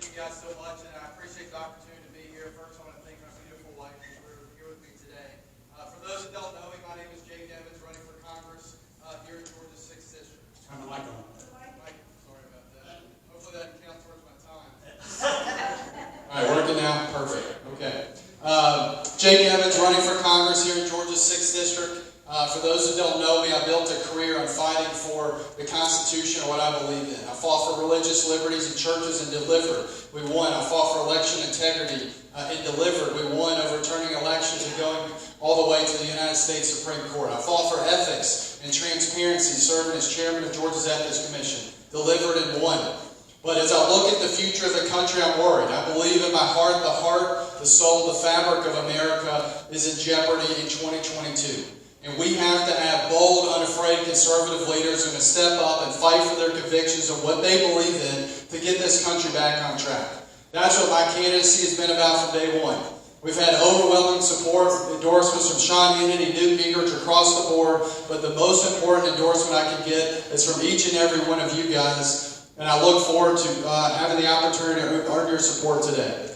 thank you guys so much, and I appreciate the opportunity to be here. First, I want to thank my beautiful wife for here with me today. For those that don't know me, my name is Jake Evans, running for Congress here in Georgia's 6th District. Turn the mic on. Sorry about that. Hopefully that can count towards my time. All right, working now? Perfect. Okay. Jake Evans, running for Congress here in Georgia's 6th District. For those who don't know me, I built a career on fighting for the Constitution and what I believe in. I fought for religious liberties in churches and delivered. We won. I fought for election integrity and delivered. We won, overturning elections and going all the way to the United States Supreme Court. I fought for ethics and transparency, serving as chairman of Georgia's Ethics Commission. Delivered and won. But as I look at the future of the country, I'm worried. I believe in my heart, the soul, the fabric of America is in jeopardy in 2022. And we have to have bold, unafraid conservative leaders who are going to step up and fight for their convictions and what they believe in to get this country back on track. That's what my candidacy has been about from day one. We've had overwhelming support, endorsements from Sean Hannity, Newt Gingrich across the board, but the most important endorsement I can get is from each and every one of you guys. And I look forward to having the opportunity to earn your support today.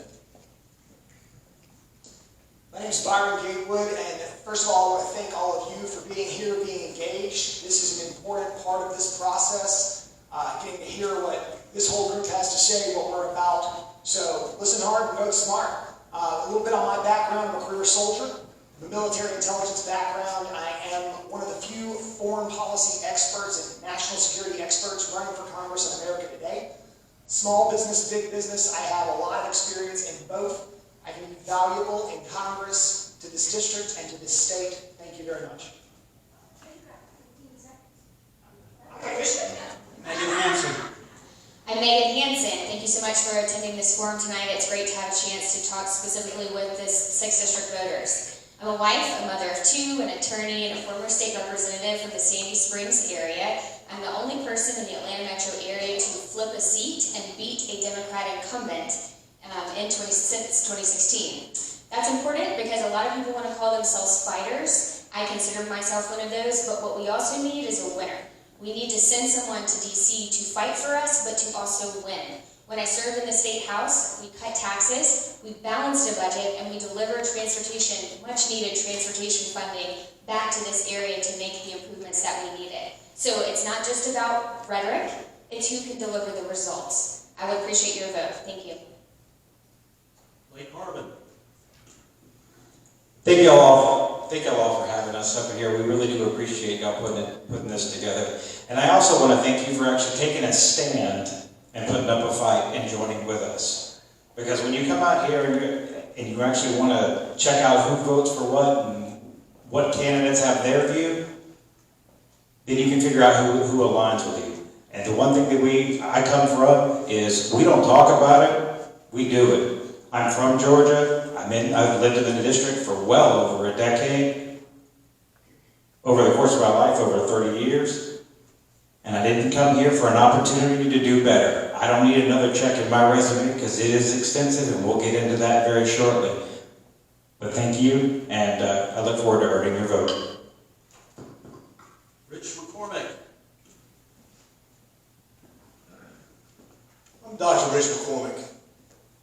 My name is Byron, Gatewood, and first of all, I want to thank all of you for being here, being engaged. This is an important part of this process, getting to hear what this whole group has to say, what we're about. So listen hard and vote smart. A little bit on my background. I'm a career soldier. The military intelligence background. I am one of the few foreign policy experts and national security experts running for Congress in America today. Small business, big business, I have a lot of experience in both. I can be valuable in Congress, to this district, and to this state. Thank you very much. Meagan Hanson. I'm Meagan Hanson. Thank you so much for attending this forum tonight. It's great to have a chance to talk specifically with this 6th District voters. I'm a wife, a mother of two, an attorney, and a former state representative from the Sandy Springs area. I'm the only person in the Atlanta metro area to flip a seat and beat a Democrat incumbent since 2016. That's important because a lot of people want to call themselves fighters. I consider myself one of those, but what we also need is a winner. We need to send someone to DC to fight for us, but to also win. When I served in the state house, we cut taxes, we balanced a budget, and we delivered transportation, much needed transportation funding, back to this area to make the improvements that we needed. So it's not just about rhetoric, it's who can deliver the results. I would appreciate your vote. Thank you. Harbin. Thank you all for having us up here. We really do appreciate y'all putting this together. And I also want to thank you for actually taking a stand and putting up a fight and joining with us. Because when you come out here and you actually want to check out who votes for what and what candidates have their view, then you can figure out who aligns with you. And the one thing that I come from is we don't talk about it, we do it. I'm from Georgia. I've lived in the district for well over a decade. Over the course of my life, over 30 years. And I didn't come here for an opportunity to do better. I don't need another check in my resume because it is extensive, and we'll get into that very shortly. But thank you, and I look forward to earning your vote. McCormick. I'm Dr. Rich McCormick.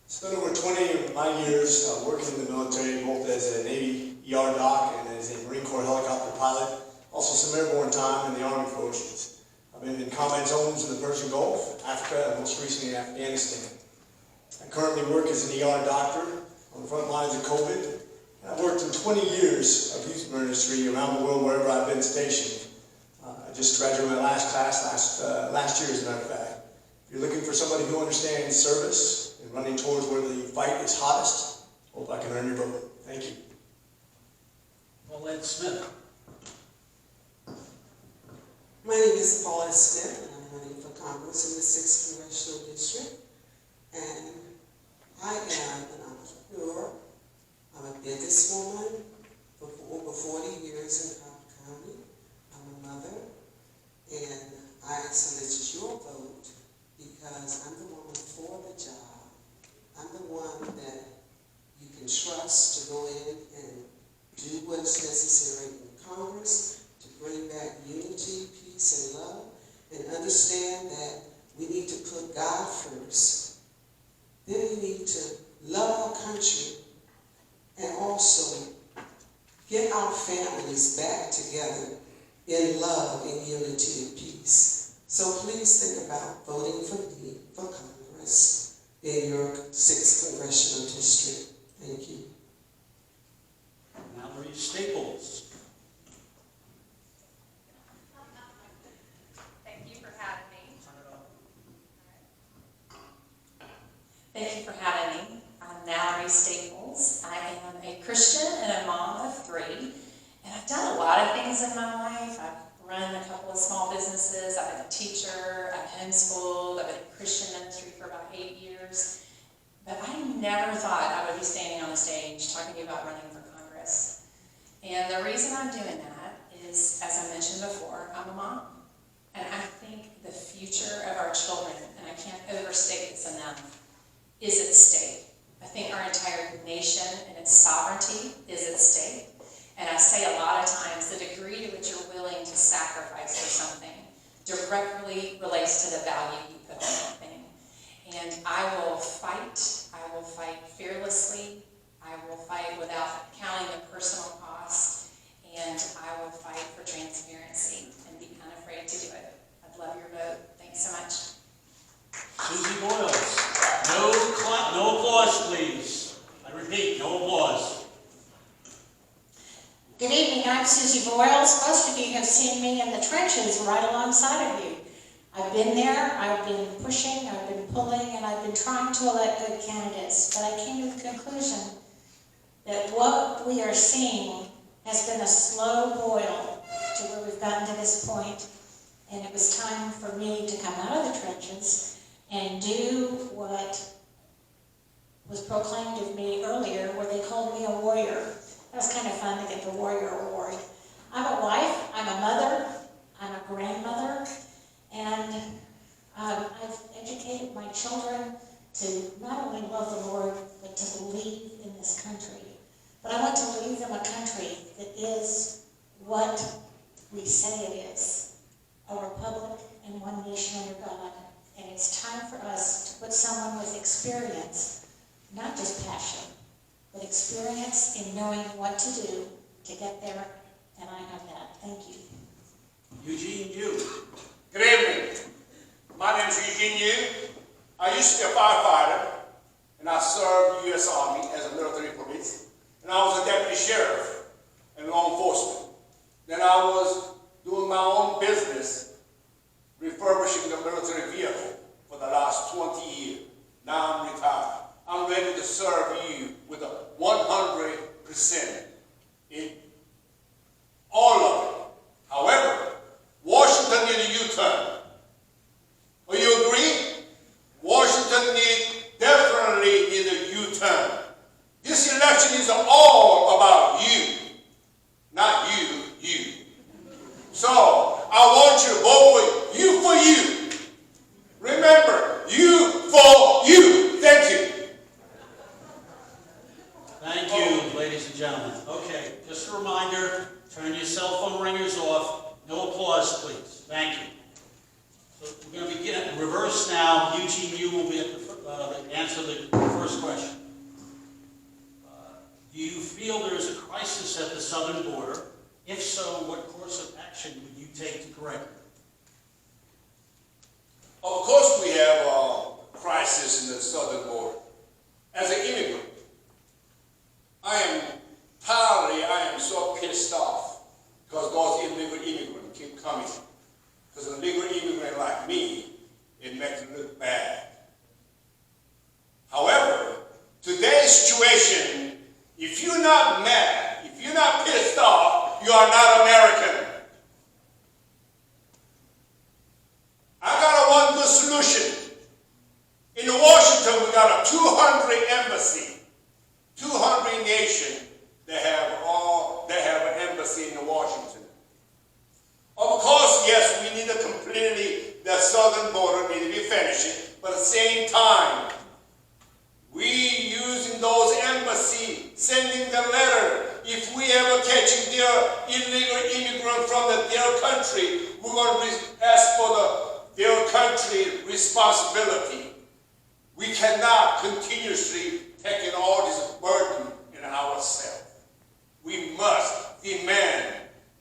Spent over 20 of my years working in the military, both as a Navy ER doc and as a Marine Corps helicopter pilot. Also some airborne time in the Army Forces. I've been in combat zones in the Persian Gulf, Africa, and most recently Afghanistan. I currently work as an ER doctor on the front lines of COVID. And I've worked in 20 years of youth ministry around the world wherever I've been stationed. I just graduated my last class last year, as a matter of fact. If you're looking for somebody who understands service and running towards where the fight is hottest, hope I can earn your vote. Thank you. Paulette Smith. My name is Paulette Smith, and I'm running for Congress in the 6th Congressional District. And I am an entrepreneur. I'm a businesswoman for over 40 years in Cobb County. I'm a mother, and I solicit your vote because I'm the woman for the job. I'm the one that you can trust to go in and do what's necessary in Congress to bring back unity, peace, and love, and understand that we need to put God first need to love our country and also get our families back together in love, in unity, and peace. So please think about voting for me for Congress in your 6th Congressional District. Thank you. Mallory Staples. Thank you for having me. Thank you for having me. I'm Mallory Staples. I am a Christian and a mom of 3. And I've done a lot of things in my life. I've run a couple of small businesses. I've been a teacher. I've homeschooled. I've been in Christian ministry for about 8 years. But I never thought I would be standing on the stage talking to you about running for Congress. And the reason I'm doing that is, as I mentioned before, I'm a mom. And I think the future of our children, and I can't overstate this enough, is at stake. I think our entire nation and its sovereignty is at stake. And I say a lot of times the degree to which you're willing to sacrifice for something directly relates to the value you put on that thing. And I will fight fearlessly, I will fight without counting the personal cost, and I will fight for transparency and be unafraid to do it. I'd love your vote. Thanks so much. Suzi Voyles. No applause, please. I repeat, no applause. Good evening, I'm Suzi Voyles. Most of you have seen me in the trenches right alongside of you. I've been there, I've been pushing, I've been pulling, and I've been trying to elect good candidates. But I came to the conclusion that what we are seeing has been a slow boil to where we've gotten to this point. And it was time for me to come out of the trenches and do what was proclaimed of me earlier, where they called me a warrior. That was kind of fun to get the warrior award. I'm a wife, I'm a mother, I'm a grandmother, and I've educated my children to not only love the Lord, but to believe in this country. But I want to leave them a country that is what we say it is, a republic and one nation under God. And it's time for us to put someone with experience, not just passion, but experience in knowing what to do to get there, and I have that. Thank you. Eugene, you. Good evening. My name is Eugene Yu. I used to be a firefighter, and I served the U.S. Army as a military police, and I was a deputy sheriff in law enforcement. Then I was doing my own business, refurbishing the military vehicle for the last 20 years. Now I'm retired. I'm ready to serve you with a 100% in all of it. However, Washington needs a U-turn. Do you agree? Washington definitely needs a U-turn. This election is all about you, not you. So, I want you to vote for you. Remember, you for you. Thank you. Thank you, ladies and gentlemen. Okay, just a reminder, turn your cell phone ringers off. No applause, please. Thank you. So we're going to begin in reverse now. Eugene, you will be at the answer the first question. Do you feel there is a crisis at the southern border? If so, what course of action would you take to correct it? Of course we have a crisis in the southern border. As an immigrant, I am so pissed off because those illegal immigrants keep coming. Because a legal immigrant like me, it makes it look bad. However, today's situation, if you're not mad, if you're not pissed off, you are not American. I got a one good solution. In Washington, we got a 200 embassy, 200 nations that have an embassy in Washington. Of course, yes, we need to completely, the southern border need to be finished, but at the same time, we using those embassies, sending the letter. If we ever catching their illegal immigrant from their country, we're going to ask for their country responsibility. We cannot continue industry taking all this burden in ourselves. We must demand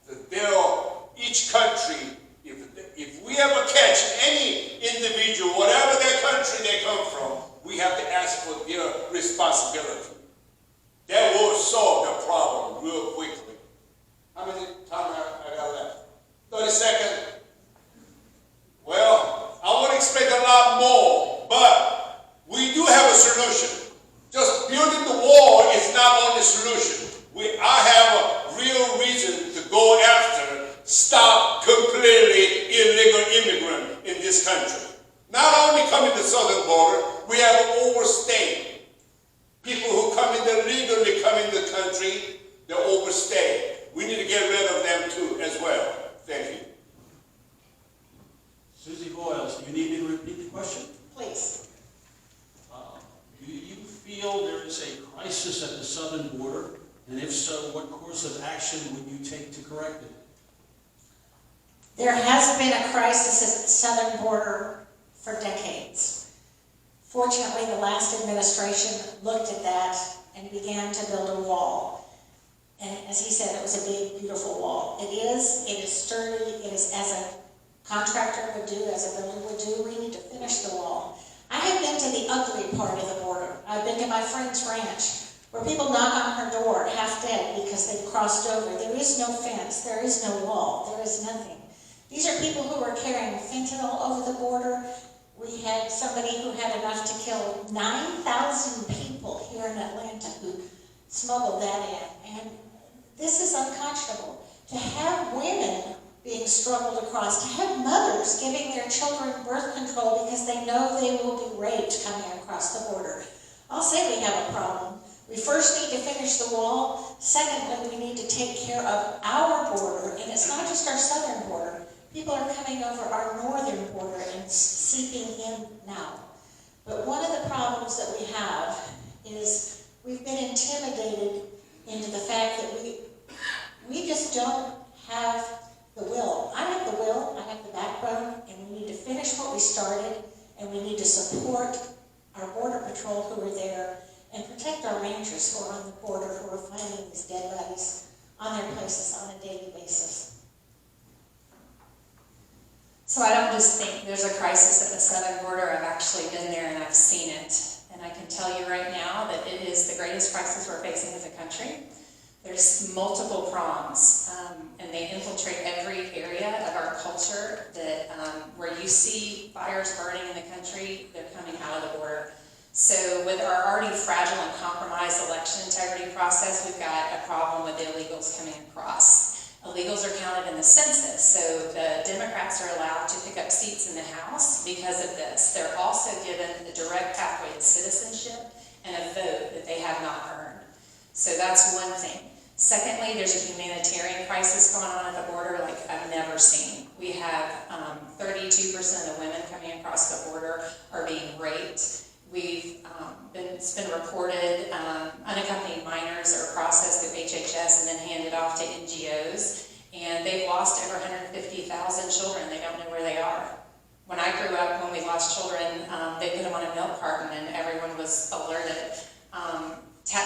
that each country, if we ever catch any individual, whatever their country they come from, we have to ask for their responsibility. That will solve the problem real quickly. How many time I got left? 30 seconds. Well, I want to explain a lot more, but we do have a solution. Just building the wall is not only the solution. I have a real reason to go after, stop completely illegal immigrant in this country. Not only come in the southern border, we have overstayed. People who come in illegally come in the country, they overstay. We need to get rid of them too as well. Thank you. Suzi Voyles, do you need me to repeat the question? Please. Do you feel there is a crisis at the southern border? And if so, what course of action would you take to correct it? There has been a crisis at the southern border for decades. Fortunately, the last administration looked at that and began to build a wall. And as he said, it was a big, beautiful wall. It is sturdy, it is as a contractor would do, as a builder would do. We need to finish the wall. I have been to the ugly part of the border. I've been to my friend's ranch, where people knock on her door half dead because they've crossed over. There is no fence, there is no wall, there is nothing. These are people who are carrying fentanyl over the border. We had somebody who had enough to kill 9,000 people here in Atlanta who smuggled that in. And this is unconscionable. To have women being struggled across, to have mothers giving their children birth control because they know they will be raped coming across the border. I'll say we have a problem. We first need to finish the wall. Secondly, we need to take care of our border, and it's not just our southern border. People are coming over our northern border and seeping in now. But one of the problems that we have is we've been intimidated into the fact that we just don't have the will. I have the will, I have the backbone, and we need to finish what we started, and we need to support our border patrol who are there and protect our rangers who are on the border who are finding these dead bodies on their places on a daily basis. So I don't just think there's a crisis at the southern border. I've actually been there and I've seen it. And I can tell you right now that it is the greatest crisis we're facing as a country. There's multiple prongs, and they infiltrate every area of our culture that where you see fires burning in the country, they're coming out of the border. So with our already fragile and compromised election integrity process, we've got a problem with the illegals coming across. Illegals are counted in the census, so the Democrats are allowed to pick up seats in the House because of this. They're also given a direct pathway to citizenship and a vote that they have not earned. So that's one thing. Secondly, there's a humanitarian crisis going on at the border like I've never seen. We have 32% of the women coming across the border are being raped. It's been reported unaccompanied minors are processed through HHS and then handed off to NGOs, and they've lost over 150,000 children. They don't know where they are. When I grew up, when we lost children, they put them on a milk carton and everyone was alerted.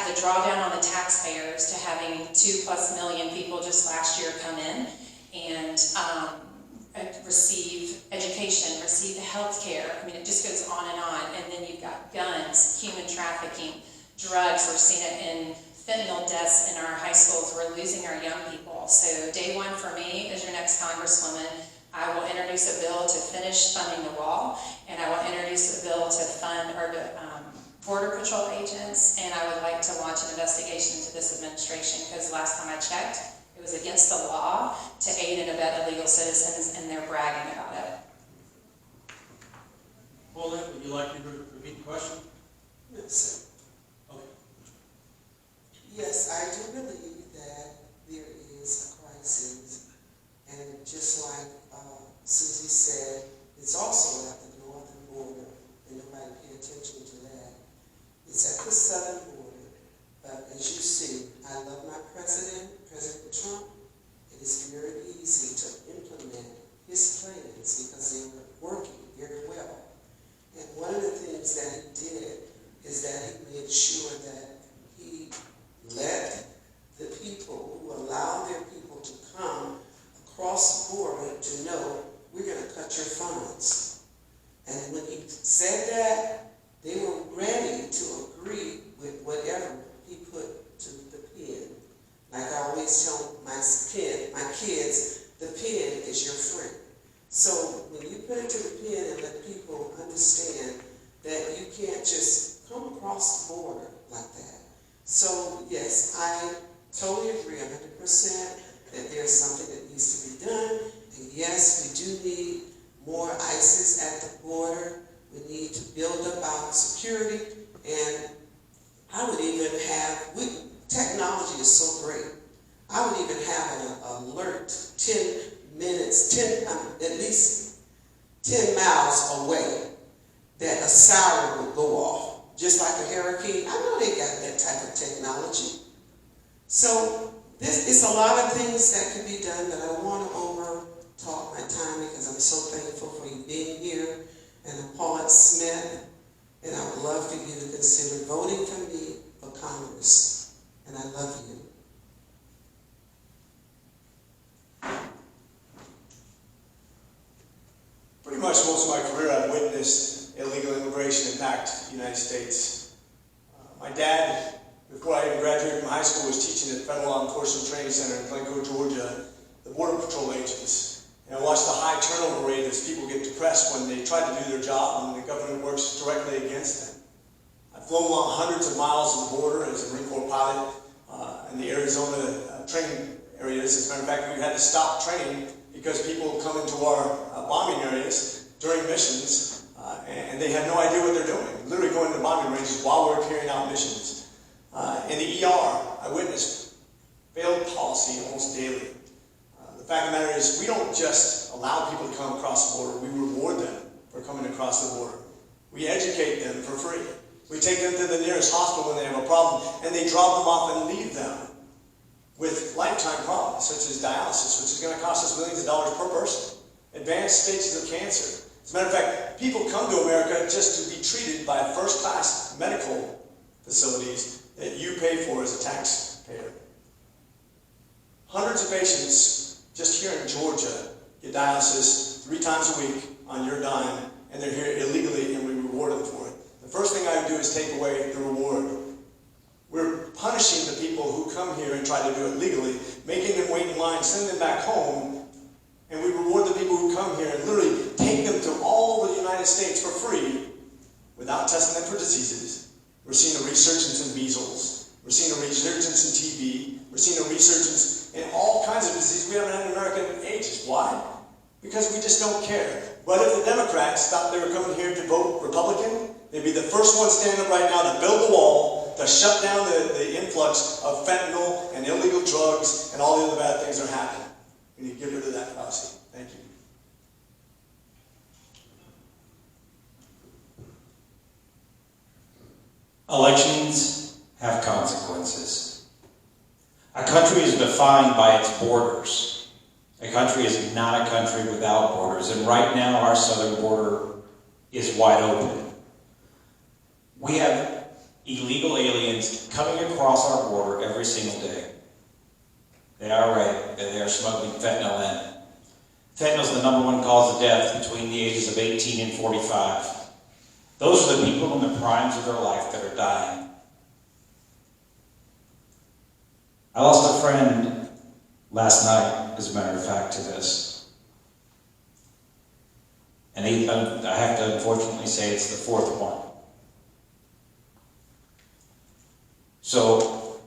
The drawdown on the taxpayers to having 2+ million people just last year come in and receive education, receive health care. I mean, it just goes on. And then you've got guns, human trafficking, drugs. We're seeing it in fentanyl deaths in our high schools. We're losing our young people. So day one for me as your next Congresswoman, I will introduce a bill to finish funding the wall, and I will introduce a bill to fund our Border Patrol agents, and I would like to launch an investigation into this administration because last time I checked, it was against the law to aid and abet illegal citizens, and they're bragging about it. Paulette, would you like me to repeat the question? Yes, sir. Okay. Yes, I do believe that there is a crisis, and just like Suzi said, it's also at the northern border, and nobody pay attention to that. It's at the southern border, but as you see, I love my president, President Trump. It is very easy to implement his plans because they were working very well. And one of the things that he did is that he that, they were ready to agree with whatever he put to the pen. Like I always tell my kids, the pen is your friend. So when you put it to the pen and let people understand that you can't just come across the border like that. So yes, I totally agree 100% that there's something that needs to be done. And yes, we do need more ISIS at the border. We need to build up our security. And I would even have, technology is so great. I would even have an alert 10 minutes, at least 10 miles away that a siren would go off, just like a hurricane. I know they got that type of technology. So it's a lot of things that can be done, but I don't want to over talk my time because I'm so thankful for you being here and Paulette Smith, and I would love for you to consider voting for me for Congress, and I love you. Pretty much most of my career I've witnessed illegal immigration impact the United States. My dad, before I even graduated from high school, was teaching at the Federal Law Enforcement Training Center in Glencoe, Georgia, the Border Patrol agents. And I watched the high turnover rate as people get depressed when they try to do their job and the government works directly against them. I've flown along hundreds of miles of the border as a Marine Corps pilot in the Arizona training areas. As a matter of fact, we've had to stop training because people come into our bombing areas during missions and they have no idea what they're doing. Literally going to the bombing ranges while we're carrying out missions. In the ER, I witnessed failed policy almost daily. The fact of the matter is, we don't just allow people to come across the border, we reward them for coming across the border. We educate them for free. We take them to the nearest hospital when they have a problem, and they drop them off and leave them with lifetime problems, such as dialysis, which is going to cost us millions of dollars per person. Advanced stages of cancer. As a matter of fact, people come to America just to be treated by first-class medical facilities that you pay for as a taxpayer. Hundreds of patients just here in Georgia get dialysis 3 times a week on your dime, and they're here illegally, and we reward them for it. The first thing I would do is take away the reward. We're punishing the people who come here and try to do it legally, making them wait in line, send them back home, and we reward the people who come here and literally take them to all over the United States for free without testing them for diseases. We're seeing a resurgence in measles. We're seeing a resurgence in TB. We're seeing a resurgence in all kinds of diseases we haven't had in America in ages. Why? Because we just don't care. But if the Democrats thought they were coming here to vote Republican, they'd be the first ones standing up right now to build the wall, to shut down the influx of fentanyl and illegal drugs and all the other bad things that are happening. We need to get rid of that policy. Thank you. Elections have consequences. A country is defined by its borders. A country is not a country without borders, and right now our southern border is wide open. We have illegal aliens coming across our border every single day. They are right, they are smuggling fentanyl in. Fentanyl is the #1 cause of death between the ages of 18 and 45. Those are the people in the primes of their life that are dying. I lost a friend last night, as a matter of fact, to this. And I have to unfortunately say it's the 4th one. So,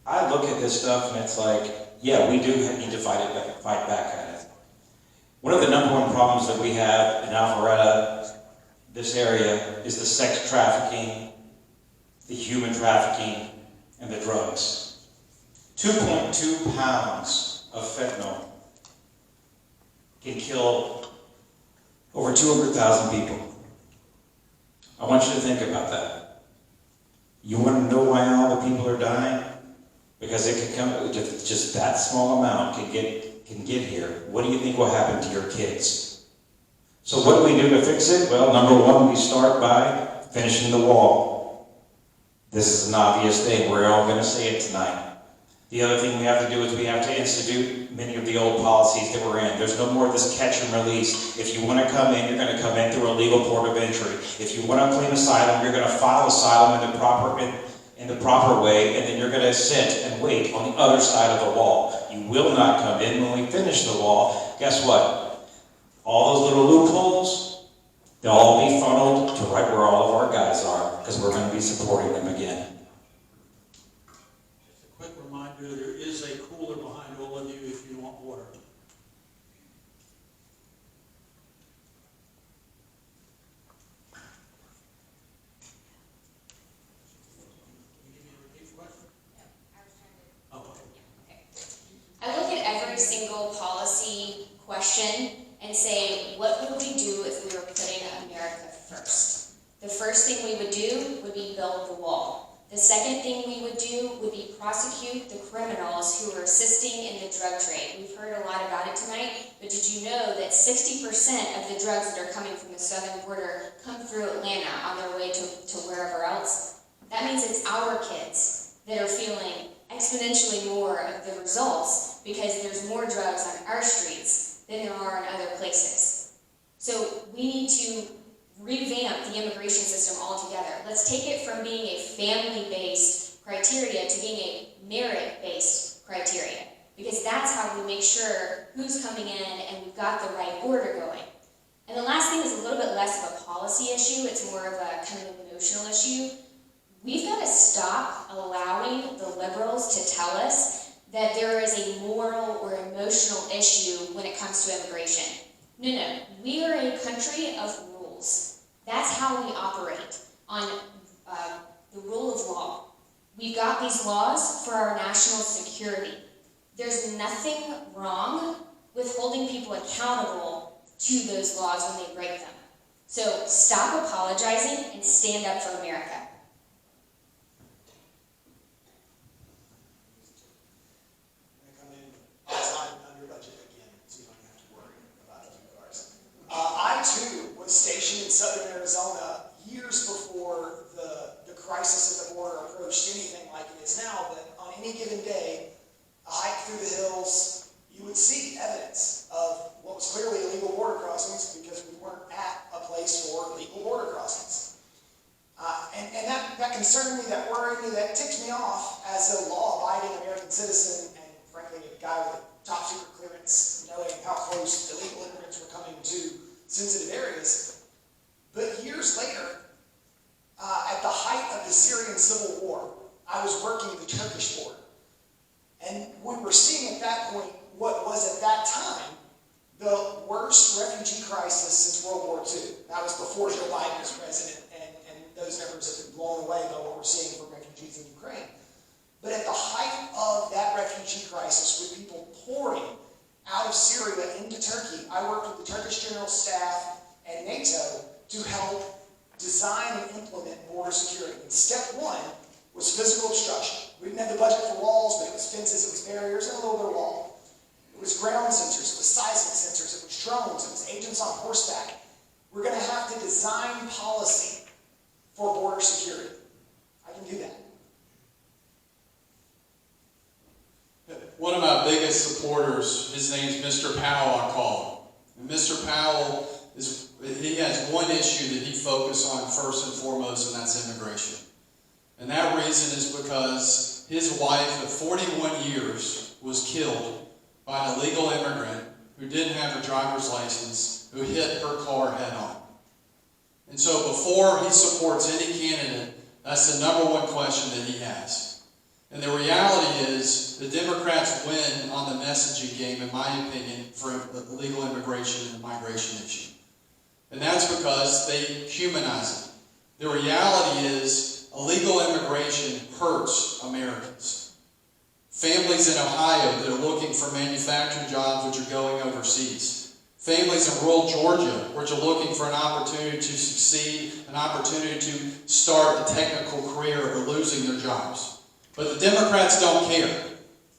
I look at this stuff and it's like, yeah, we do need to fight back at it. One of the #1 problems that we have in Alpharetta, this area, is the sex trafficking, the human trafficking, and the drugs. 2.2 pounds of fentanyl can kill over 200,000 people. I want you to think about that. You want to know why all the people are dying? Because it can come, just that small amount can get here. What do you think will happen to your kids? So what do we do to fix it? Well, #1, we start by finishing the wall. This is an obvious thing. We're all going to say it tonight. The other thing we have to do is we have to institute many of the old policies that we're in. There's no more of this catch and release. If you want to come in, you're going to come in through a legal port of entry. If you want to claim asylum, you're going to file asylum in the proper way, and then you're going to sit and wait on the other side of the wall. You will not come in when we finish the wall. Guess what? All those little loopholes, they'll all be funneled to right where all of our guys are, because we're going to be supporting them again. Just a quick reminder, there is a cooler behind all of you if you want water. I look at every single policy question and say, what would we do if we were putting America first? The first thing we would do would be build the wall. The second thing we would do would be prosecute the criminals who are assisting in the drug trade. We've heard a lot about it tonight, but did you know that 60% of the drugs that are coming from the southern border come through Atlanta on their way to wherever else? That means it's our kids that are feeling exponentially more of the results because there's more drugs on our streets than there are in other places. So we need to revamp the immigration system altogether. Let's take it from being a family-based criteria to being a merit-based criteria, because that's how we make sure who's coming in and we've got the right order going. And the last thing is a little bit less of a policy issue, it's more of a kind of emotional issue. We've got to stop allowing the liberals to tell us that there is a moral or emotional issue when it comes to immigration. No, we are a country of rules. That's how we operate on the rule of law. We've got these laws for our national security. There's nothing wrong with holding people accountable to those laws when they break them. So stop apologizing and stand up for America. I too was stationed in southern Arizona years before the crisis at the border approached anything like it is now, but on any given day, a hike through the hills, you would see evidence of what was clearly illegal border crossings because we weren't at a place for legal border crossings. And that concerned me, that worried me, that ticked me off as a law-abiding American citizen and frankly a guy with top secret clearance, knowing how close illegal immigrants were coming to sensitive areas. But years later, at the height of the Syrian civil war, I was working the Turkish border. And we were seeing at that point what was at that time the worst refugee crisis since World War II. That was before Joe Biden was president, and those numbers have been blown away by what we're seeing from refugees in Ukraine. But at the height of that refugee crisis, with people pouring out of Syria into Turkey, I worked with the Turkish General Staff and NATO to help design and implement border security. And step one was physical obstruction. We didn't have the budget for walls, but it was fences, it was barriers, and a little bit of wall. It was ground sensors, it was seismic sensors, it was drones, it was agents on horseback. We're going to have to design policy for border security. I can do that. One of my biggest supporters, his name's Mr. Powell, I call him. And Mr. Powell, he has one issue that he focuses on first and foremost, and that's immigration. And that reason is because his wife of 41 years was killed by an illegal immigrant who didn't have a driver's license, who hit her car head on. And so before he supports any candidate, that's the number one question that he has. And the reality is, the Democrats win on the messaging game, in my opinion, for illegal immigration and the migration issue. And that's because they humanize it. The reality is, illegal immigration hurts Americans. Families in Ohio that are looking for manufacturing jobs which are going overseas. Families in rural Georgia which are looking for an opportunity to succeed, an opportunity to start a technical career or losing their jobs. But the Democrats don't care,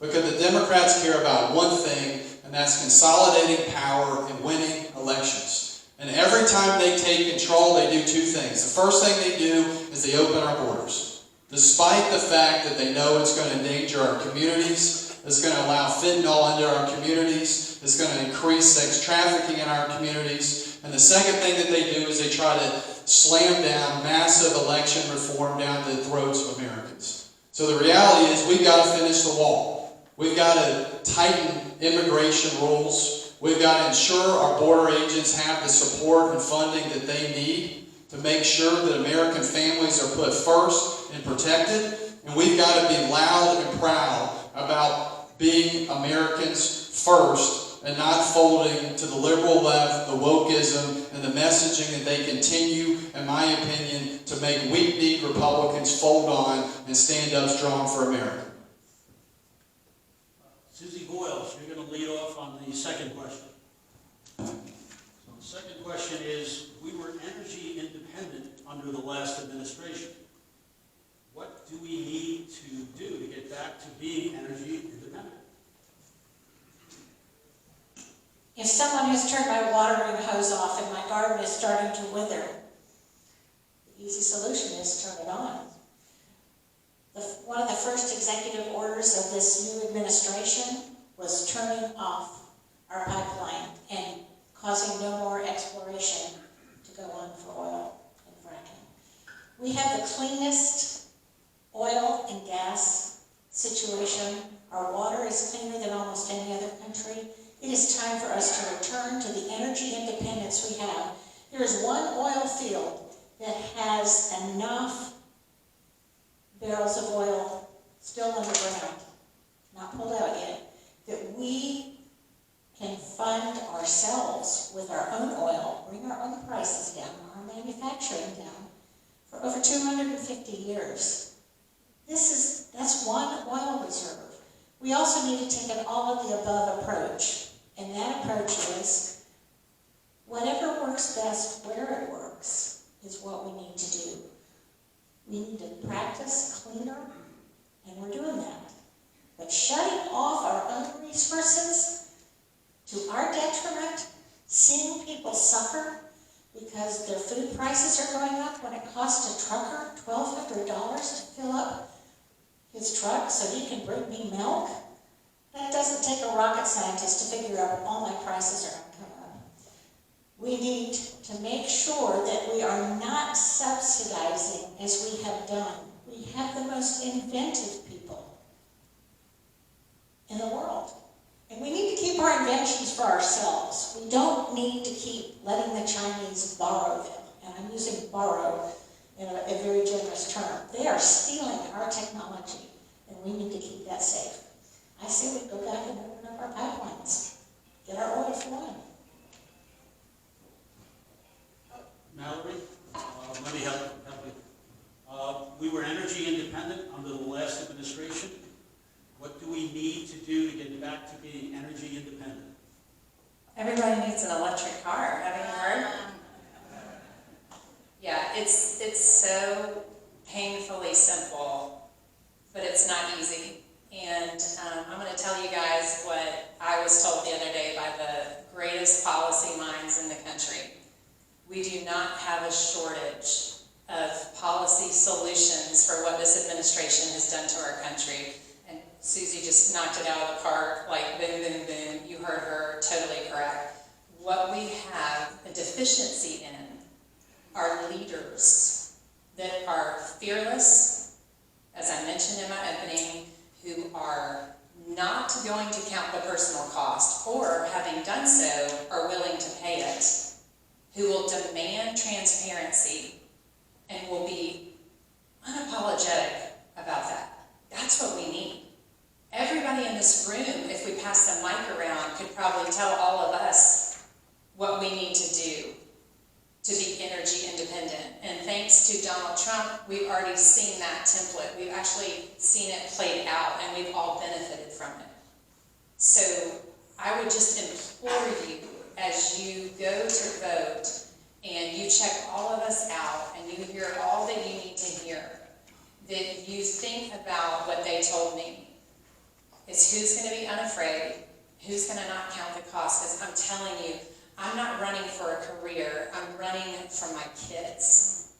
because the Democrats care about one thing, and that's consolidating power and winning elections. And every time they take control, they do two things. The first thing they do is they open our borders. despite the fact that they know it's going to endanger our communities, it's going to allow fentanyl into our communities, it's going to increase sex trafficking in our communities. And the second thing that they do is they try to slam down massive election reform down the throats of Americans. So the reality is we've got to finish the wall. We've got to tighten immigration rules. We've got to ensure our border agents have the support and funding that they need to make sure that American families are put first and protected. And we've got to be loud and proud about being Americans first and not folding to the liberal left, the wokeism, and the messaging that they continue, in my opinion, to make weak-kneed Republicans fold on and stand up strong for America. Suzi Voyles, you're going to lead off on the second question. So the second question is, we were energy independent under the last administration. What do we need to do to get back to being energy independent? If someone has turned my watering hose off and my garden is starting to wither, the easy solution is turn it on. One of the first executive orders of this new administration was turning off our pipeline and causing no more exploration to go on for oil and fracking. We have the cleanest oil and gas situation. Our water is cleaner than almost any other country. It is time for us to return to the energy independence we have. There is one oil field that has enough barrels of oil still underground, not pulled out yet, that we can fund ourselves with our own oil, bring our own prices down, our manufacturing down, for over 250 years. That's one oil reserve. We also need to take an all of the above approach. And that approach is, whatever works best where it works is what we need to do. We need to practice cleaner, and we're doing that. But shutting off our own resources to our detriment, seeing people suffer because their food prices are going up when it costs a trucker $1,200 to fill up his truck so he can bring me milk. That doesn't take a rocket scientist to figure out all my prices are going to come up. We need to make sure that we are not subsidizing as we have done. We have the most inventive people in the world. And we need to keep our inventions for ourselves. We don't need to keep letting the Chinese borrow them. And I'm using borrow in a very generous term. They are stealing our technology, and we need to keep that safe. I say we go back and open up our pipelines, get our oil flowing. Mallory, let me help you. We were energy independent under the last administration. What do we need to do to get back to being energy independent? Everybody needs an electric car. Have you heard? Yeah, it's so painfully simple, but it's not easy. And I'm going to tell you guys what I was told the other day by the greatest policy minds in the country. We do not have a shortage of policy solutions for what this administration has done to our country. And Suzi just knocked it out of the park, like boom, boom, boom. You heard her, totally correct. What we have a deficiency in are leaders that are fearless, as I mentioned in my opening, who are not going to count the personal cost, or having done so, are willing to pay it, who will demand transparency and will be unapologetic about that. That's what we need. Everybody in this room, if we pass the mic around, could probably tell all of us what we need to do to be energy independent. And thanks to Donald Trump, we've already seen that template. We've actually seen it played out, and we've all benefited from it. So I would just implore you, as you go to vote, and you check all of us out, and you hear all that you need to hear, that you think about what they told me. It's who's going to be unafraid, who's going to not count the cost, because I'm telling you, I'm not running for a career, I'm running for my kids.